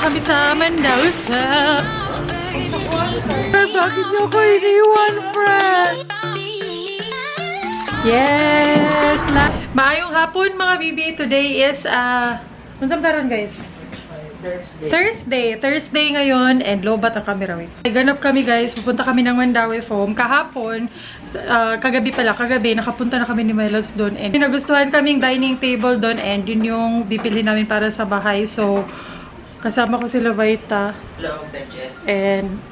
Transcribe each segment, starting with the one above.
kami sa Mandawi. Bakit niyo ko iniwan, friend? Yes! Maayong hapon mga bibi. Today is, unsang karon guys? Thursday ngayon, and lobat ang camera. Ganap kami guys, pupunta kami ng Mandawi Foam. Kahapon, kagabi, nakapunta na kami ni Mylabs doon. And nagustuhan kaming dining table doon, and yun yung bibili namin para sa bahay. So, kasama ko sila Vita. And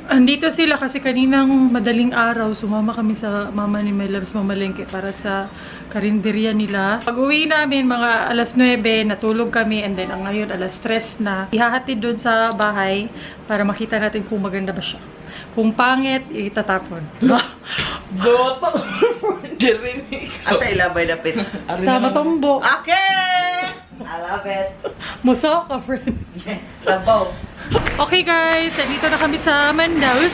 andito sila kasi kaninang madaling araw, sumama kami sa mama ni Mylabs mamalengke para sa karinderya nila. Pag-uwi namin, mga alas 9, natulog kami, and then ang ngayon alas 3 na. Ihahatid doon sa bahay para makita natin kung maganda ba siya. Kung pangit, itatapon. Goto! Asa ilabay na pit? Sa Matombo. Okay! I love it! Musa ka, friend. Tabaw. Okay guys, nandito na kami sa Mandawi.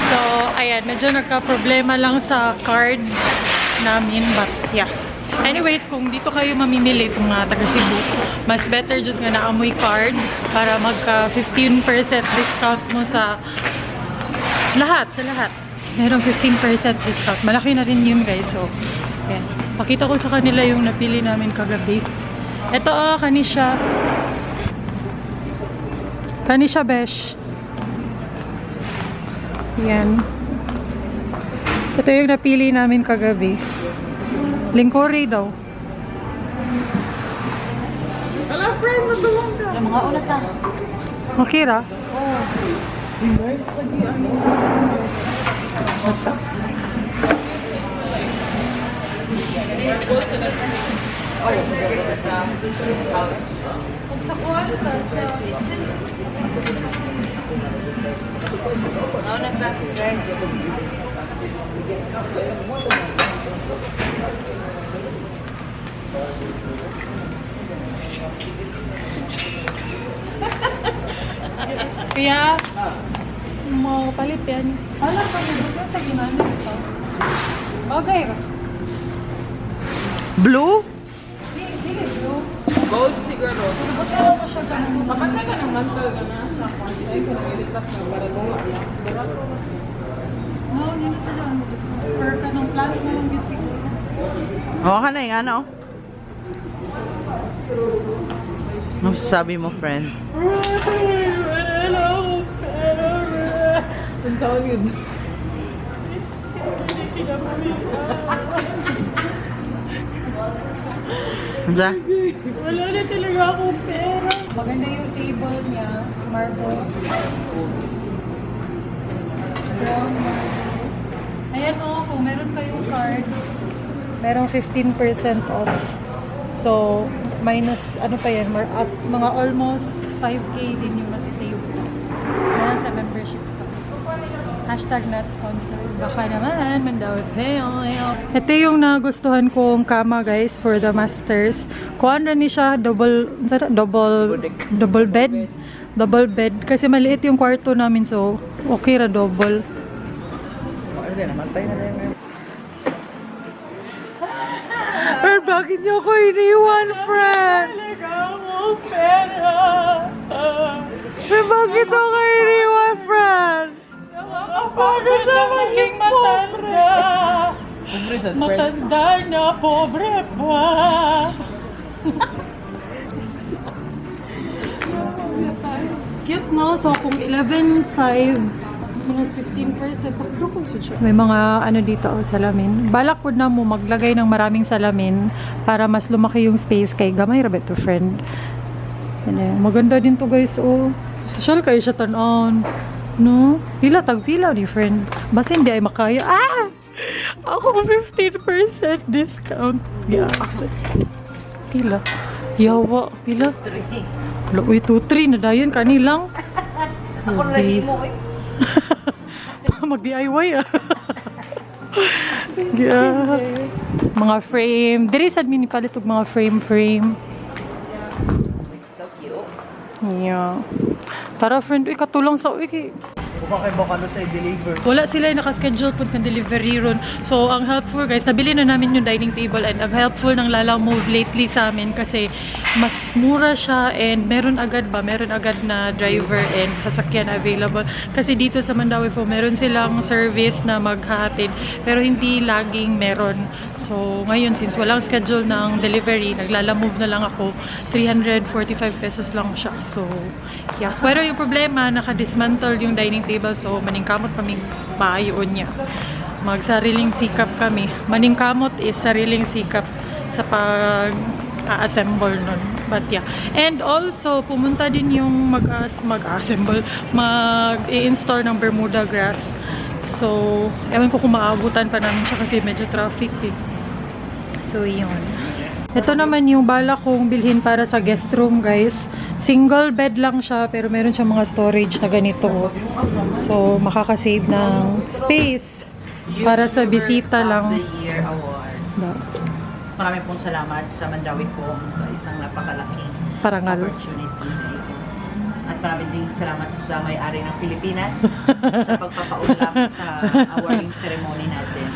So, ayan, medyo nagka-problema lang sa card namin, but yeah. Anyways, kung dito kayo mamimili sa mga taga-Cebu, mas better dyan nga naamoy card para magka 15% discount mo sa lahat. Merong 15% discount. Malaki na rin yun guys. So, ayan. Pakita ko sa kanila yung napili namin kagabi. Ito kanisha. Kanisha besh. Yan. Ito yung napili namin kagabi. Lingkori daw. Hello friend, matulong ka. Yung mga ulat ah. Makira? Oh. Guys, lagi ano. What's up? Oh, sa house. Kung sa kuwan, sa kitchen. Ulat na, guys. Kaya, mau palit yan. Alam ka mo, sa ginano ito. Bagay ka. Blue? Hindi, blue. Gold siguro. Pagkawa ko siya ganun. Kapatay ka ng mantel ka na. Ay, kung nag-edit na para bunga lang. No, hindi siya dyan. Per ka ng plant na lang yun siguro. Oo ka na yung ano. Ano sabi mo, friend? Ang tawag yun. Anza? Wala na talaga akong pera. Maganda yung table niya. Marble. Ayan o, kung meron kayong card, merong 15% off. So, minus, ano pa yan, mga almost 5K din yung masisave ko. Yan sa membership ko. Hashtag not sponsored. Baka naman, Mandawi fail. Ito yung nagustuhan kong kama guys for the masters. Kuhan na ni siya, double bed. Double bed. Kasi maliit yung kwarto namin, so okay ra double. Pero bakit niyo ko iniwan, friend? Pero bakit ako iniwan, friend? Bakit na maging matanda? Matanda na, pobre pa. Cute no? So kung 11.5 minus 15%, may mga ano dito salamin. Balak po na mo maglagay ng maraming salamin para mas lumaki yung space kay gamay rabbit to friend. Maganda din to guys. Oh, social kayo siya tan-on. No? Pila ni friend. Basta hindi ay makaya. Ako 15% discount. Yeah. Pila? Yawa. Pila? 3. Uy, 2-3 na dayon kanilang. Ako na lagi mo eh. Mag-DIY Yeah. Mga frame. Diri sad mini palit og mga frame. So cute. Yeah. Tara friend, katulong sa Kung bakit sa deliver. Wala sila yung nakaschedule po ng delivery ron. So, ang helpful guys, nabili na namin yung dining table and ang helpful ng Lala Move lately sa amin kasi mas mura siya and meron agad na driver and sasakyan available. Kasi dito sa Mandaue po, meron silang service na maghahatid pero hindi laging meron. So, ngayon since walang schedule ng delivery, Lala Move na lang ako. 345 pesos lang siya. So, yeah. Pero yung problema, naka-dismantle yung dining table. So, maningkamot kaming maayoon niya. Magsariling sikap kami. Maningkamot is sariling sikap sa pag-assemble nun. But yeah. And also, pumunta din yung mag-assemble, mag-i-install ng Bermuda grass. So, ewan ko kung maabutan pa namin siya kasi medyo traffic eh. So, yun. Ito naman yung bala kong bilhin para sa guest room, guys. Single bed lang siya, pero meron siyang mga storage na ganito. So, makakasave ng space para sa bisita lang. The Year Award. Maraming pong salamat sa Mandaue Foam sa isang napakalaking Parangal. opportunity na ito. At maraming din salamat sa may-ari ng Pilipinas sa pagpapaulam sa awarding ceremony natin.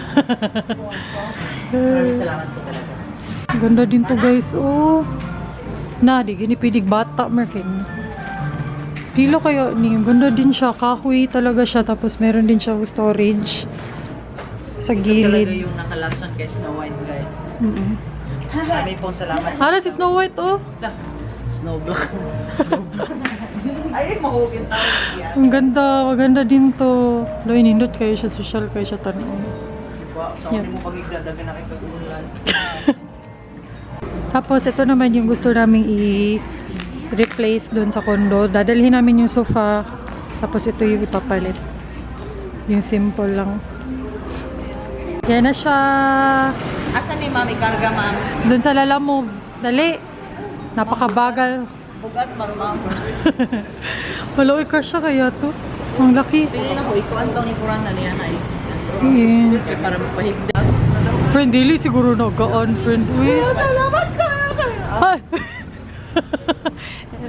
Maraming salamat po talaga. Ganda din to, guys. Oh. Di gini pidig bata, Merkin. Pila kaya ni. Ganda din siya. Kahoy talaga siya. Tapos meron din siya storage sa Ito talaga gilid. yung nakalason kay Snow White, guys. Maraming pong salamat Para si Snow White, oh. Snow Black. Ay, mahugin tawag yan. Ang ganda. Maganda din to. Loy, nindot kayo siya. Social kayo siya tanong. Diba? Sa Yeah. mo pagigdadagan na kay kagulan. Tapos, ito naman yung gusto naming i-replace doon sa condo. Dadalhin namin yung sofa. Tapos, ito yung ipapalit. Yung simple lang. Yan na siya. Asan ni Mami Karga, ma'am? Doon sa Lala Move. Dali. Napakabagal. Bugat, ma'am. Maluoy ka siya kaya to. Ang laki. Pili na ko, ikaw ang taong ikuran na niya na eh. Yeah. Kaya para mapahigda. Friend, dili siguro nagaan, friend. Uy. Salamat ka! Ay.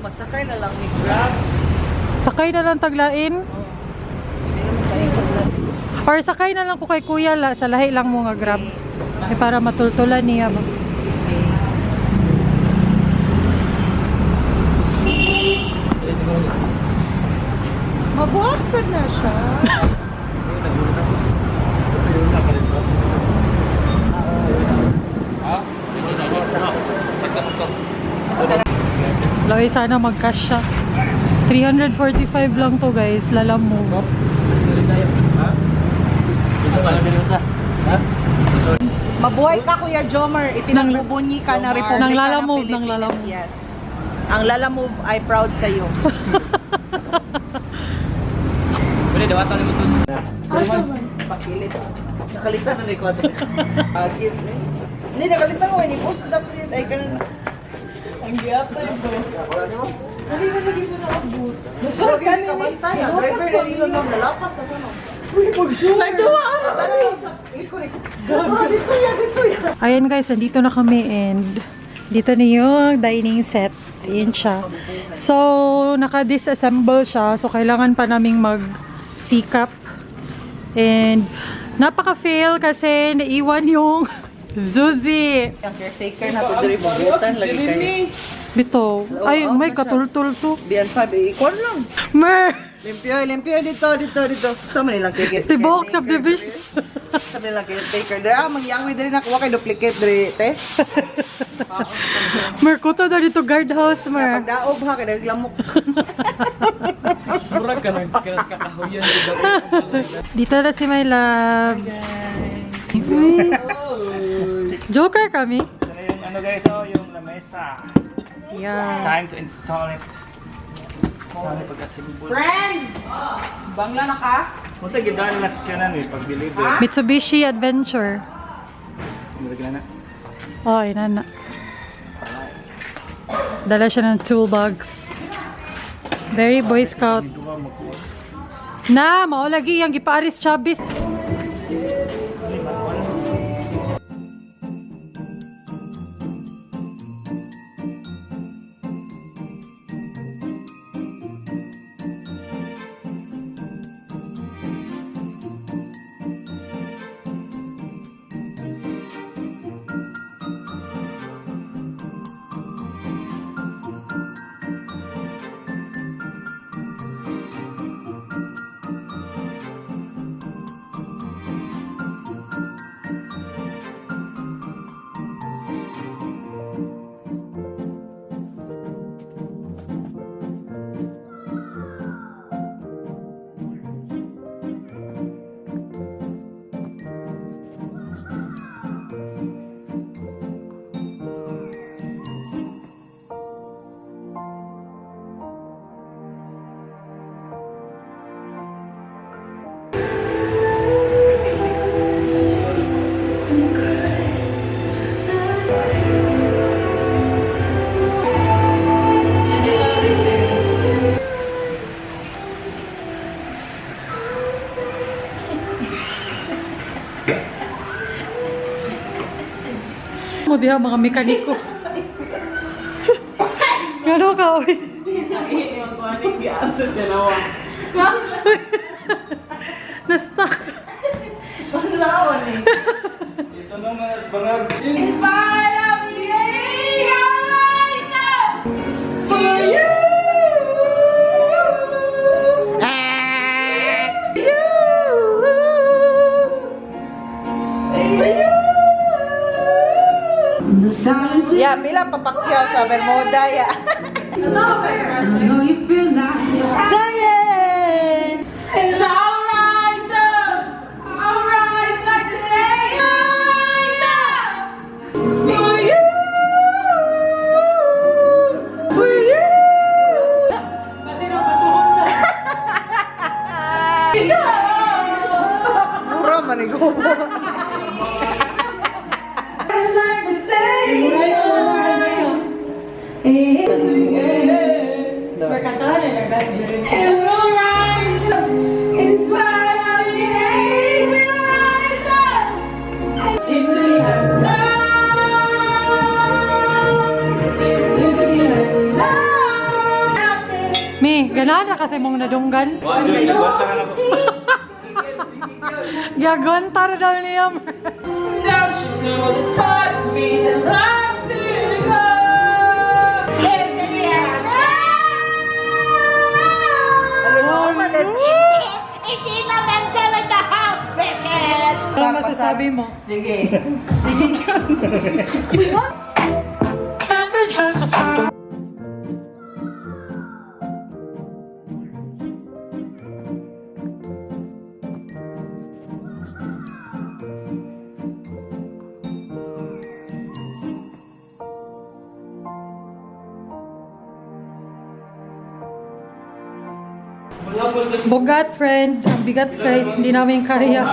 Masakay na lang ni Grab. Sakay na lang taglain. Or sakay na lang ko kay kuya sa lahi lang mo nga Grab. Para matultulan niya ba. Mabuhaksan na siya. Laway sana mag-cash siya. 345 lang to, guys. Lala Move. Mabuhay ka, Kuya Jomer. Ipinagbubunyi ka ng Republika Ng Lala ng Move, Pilipinas. ng Lala Move. Yes. Ang Lala Move ay proud sa iyo. Boleh dah watang ni betul. Pakilit. Nakalitan na record. Agit. Hindi, nakalitan mo. Hindi post dapat yun. Ay, ganun. Ang giyapa ito. Hindi mo lagi mo na-abot. Masarap ka ni kabantay. Ang driver na nilo nung nalapas. Ako no. Uy, mag-shoot. Nagdawa ka na. Dito yan. Ayan guys, nandito na kami and dito na yung dining set. Ayan siya. So, naka-disassemble siya. So, kailangan pa naming mag-sikap. And, napaka-fail kasi naiwan yung Zuzi. Ang caretaker na ito diri bubutan. Lagi kayo. Bito. Ay, may katultul to. BN5, ikon lang. Mer! Limpyo dito. Sama nilang ticket. Tibok subdivision. Sama nilang caretaker. Dara, mangyawi diri na kuha kay duplicate diri, te. Mer, kuto na dito guardhouse, Mer. Pagdaob ha, kaya naglamok. Murag ka lang kiras kakahuyan di Dito na si Mylabs. Uy. Joker kami. Yung ano guys, oh, yung lamesa. Yeah. Time to install it. Sana pagkasimbol. Bangla na ka? Kung sa gidaan na sakyanan eh, pag-deliver. Mitsubishi Adventure. Nilagyan na. Oh, ina na. Dala siya ng toolbox. Very Boy Scout. Na, maulagi yung gipaaris Chabis. diha mga mekaniko. Gano ka, oy? Ay, yung kuha na yung giato dalawa. Na-stuck. Masawan eh. Ito na mga bangag. Inspire of the horizon for you. Ya, pila papakyaw sa Bermuda, ya. Giant! And I'll rise up. I'll rise like the angels for you. For you. Mura manigo. It's like the day. And we'll rise up in spite of the angel rise up. Into the heaven. Into the heaven. Me, ganana kasi mong nadunggan. Wah, Joy, nagwanta ka na po. Gagwanta na daw niya. Don't you know this part of me that loves to go? Into the heaven. Ano masasabi mo? Sige. Bugat, friend. Ang bigat, guys. Hindi namin kaya.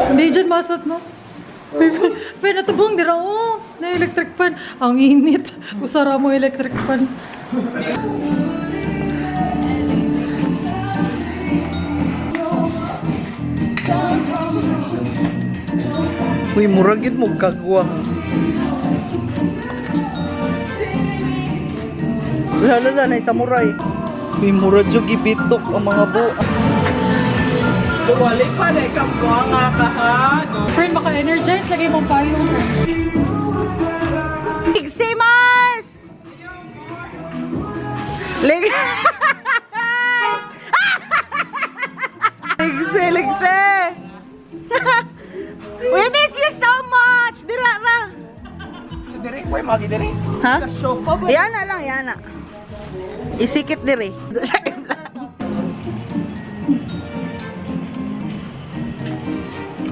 Hindi dyan masot mo. Pero natubong dira, oh. Na electric pan. Ang init. Usara mo electric pan. Uy, muragit mo kagwa. Lala na samurai. Uy, murag yung gibitok ang mga buo. Luwali pa na ikaw nga kahan. Friend, maka-energize. Lagay mong payong. Ligsi Mars! Ligsi! We miss you so much! Dira na! Diri, why magi diri? Ha? Yana lang, yana. Isikit diri.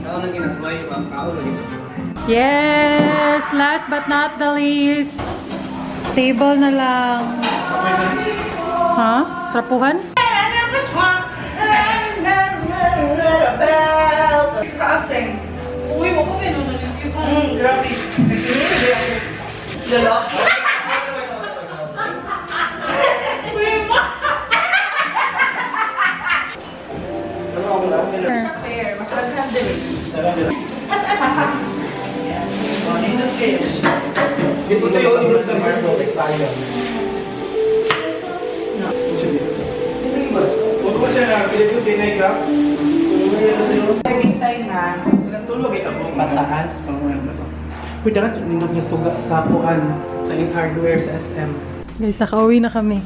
Ako nang ginasway, kao lagi. Yes! Last but not the least. Table na lang. Ha? Trapuhan? Kasing. Uy, mo ko meron na yung Grabe. Lalo. Mas aghan diri. Dito tayo dito sa marble tayo. Huwag mo siya na, pilipin dinay ka. Hintay na. Tulog ito po. Pataas. Uy, dapat nindog niya suga sa kuan sa Ace Hardware sa SM. Guys, nakauwi na kami.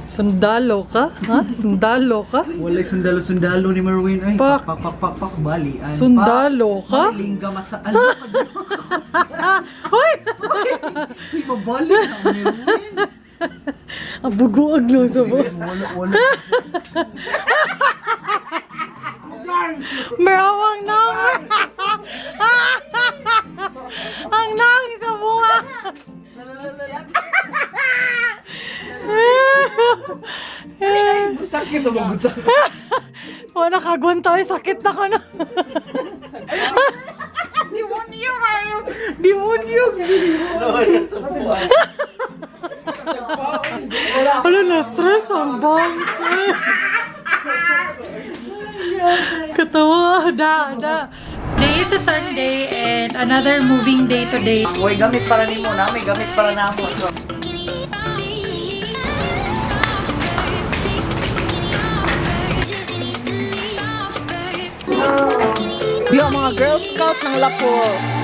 Sundalo ka? Ha? Sundalo ka? Walay sundalo-sundalo ni Marwin. Ay, Pak. pak, bali. Ay, Sundalo ka? lingga masaan. Hoy! Uy, mabali na Marwin. Ang buguag no sa mo. Wala. Merawang nang! Ang nang sa buha! Sakit o magbusa. O, nakagwanta tayo. Sakit na ka na. Demonyo kayo. Demonyo! Ano na, stress ang bangs. Katawa, da. Today is a Sunday and another moving day today. Uy, gamit para ni mo na. May gamit para na mo. So, Di ang mga Girl Scout ng Lapo.